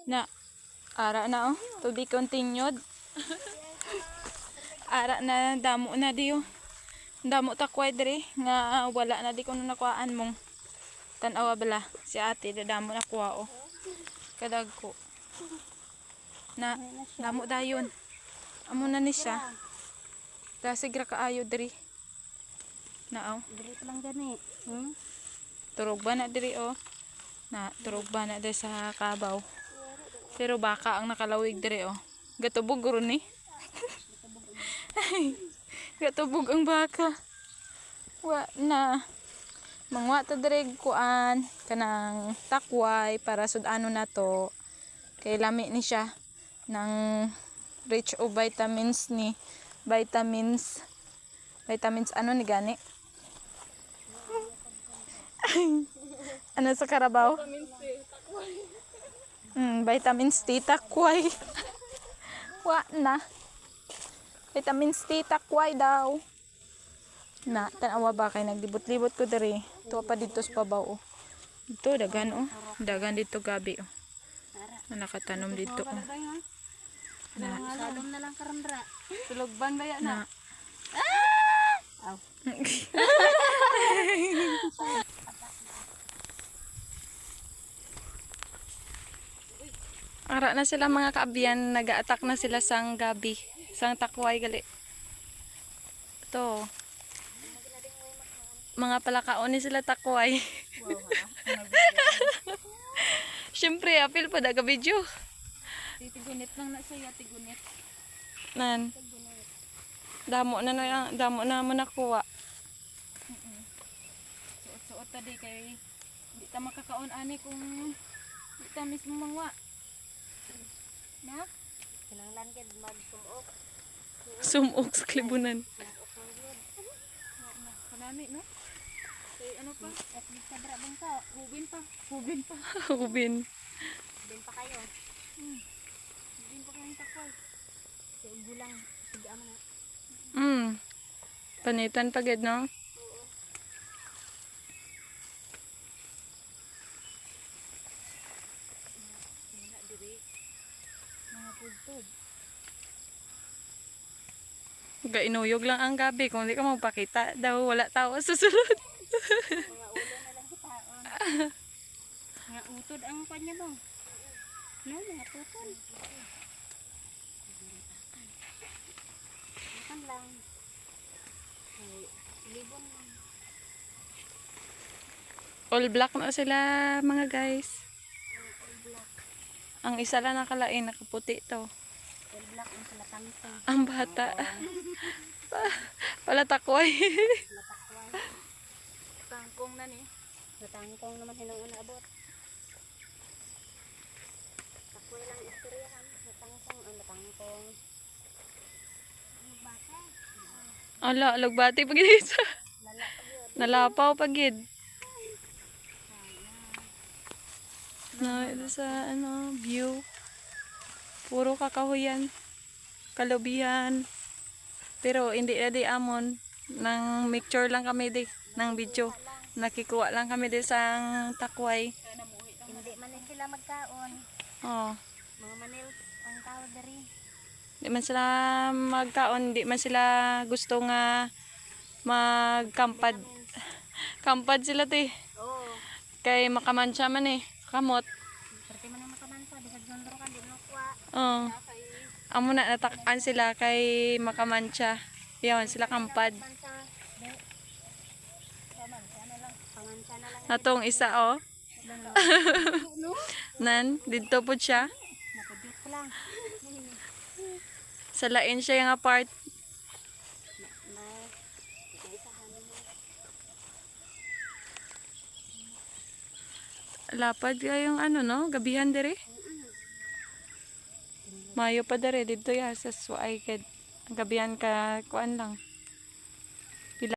Na, ara na oh. To be continued. Ara na damo na di oh. Damo takway diri nga wala na di kuno nakuhaan mong tan-awa bala si ate damo na kuha oh. Kadagko. Na damo dayon. Amo na ni siya. Dasigra kaayo diri. Na oh. Diri pa lang gani. Turog ba na diri oh. Na turog ba na diri sa kabaw. Pero baka ang nakalawig diri oh. Gatubog ron ni. Gatubog ang baka. Wa na. Mangwa ta diri kuan kanang takway para sud-ano na to. Kay lami ni siya ng rich o vitamins ni vitamins ano ni gani? Ano sa karabaw? Vitamins C takway. Wa na. Vitamins C takway daw. Na, tanawa ba kay naglibot-libot ko diri. Tuwa pa dito sa pabaw oh. Dito dagan oh. Dagan dito gabi oh. Na nakatanom dito oh. Na Salom na lang karandra. tulogban ba yan na? Aw. Ara na sila mga kaabiyan, nag-a-attack na sila sang gabi, sang takway gali. Ito. Mga palakaon ni sila takway. Wow ha. Syempre, apil pa daga video. Titigunit lang na siya, tigunit. Nan. Damo na mo nakuha. Suot-suot ta di kay di ta makakaon ani kung di ta mismo mangwa. Na? Kinanglan gid magsumuok. Sumok sa klibunan. Kanami no? Kay ano pa? At di sa dra bang ka, hubin pa. Ubin. Hubin pa kayo. Hubin pa kayo takway. Kay gulang sige amo na. Panitan pagid no? Wala diri. Mga pugtod. Gainuyog lang ang gabi. Kung di ka magpakita, daw wala tao susunod. Mga ulo na lang kitaon. Mga utod ang kanya bang? No, mga tutol. Makan lang. Ay, libon lang. All black na sila mga guys. All black. Ang isa lang nakalain, nakaputi to. All black ang salatangtang. Ang bata. Wala takway. Matakway. Tangkong na ni. Matangkong naman hinang abot. Takway lang istoryahan. Matangkong ang matangkong. Ano bata? Ala, alugbati pagid. Lala pa yun. Nalapaw pagid. Na ito sa ano, view. Puro kakahuyan. Kalubihan. Pero hindi na di amon. Nang picture lang kami di. Nang video. Nakikuha lang kami di sa takway. Hindi man sila magkaon. Oh. Mga manil ang tao dari. Di man sila magkaon. Di man sila gusto nga magkampad. Kampad sila ti. Oo. Kay makamansya man eh. Kamot. Perti man ang makamansa. Bisag gondro ka, di mo kuha. Oh. Amo na natakan sila kay makamansya. Yan, sila kampad. Mansa. Pamansa na lang. Pamansa na lang. Natong isa oh. Nan, dito po siya. Nakabit ko lang. Sa lain siya yung apart. Lapad kayong ano no, gabihan dire. Mayo pa dire dito ya sa Suayked. Gabihan ka kuan lang.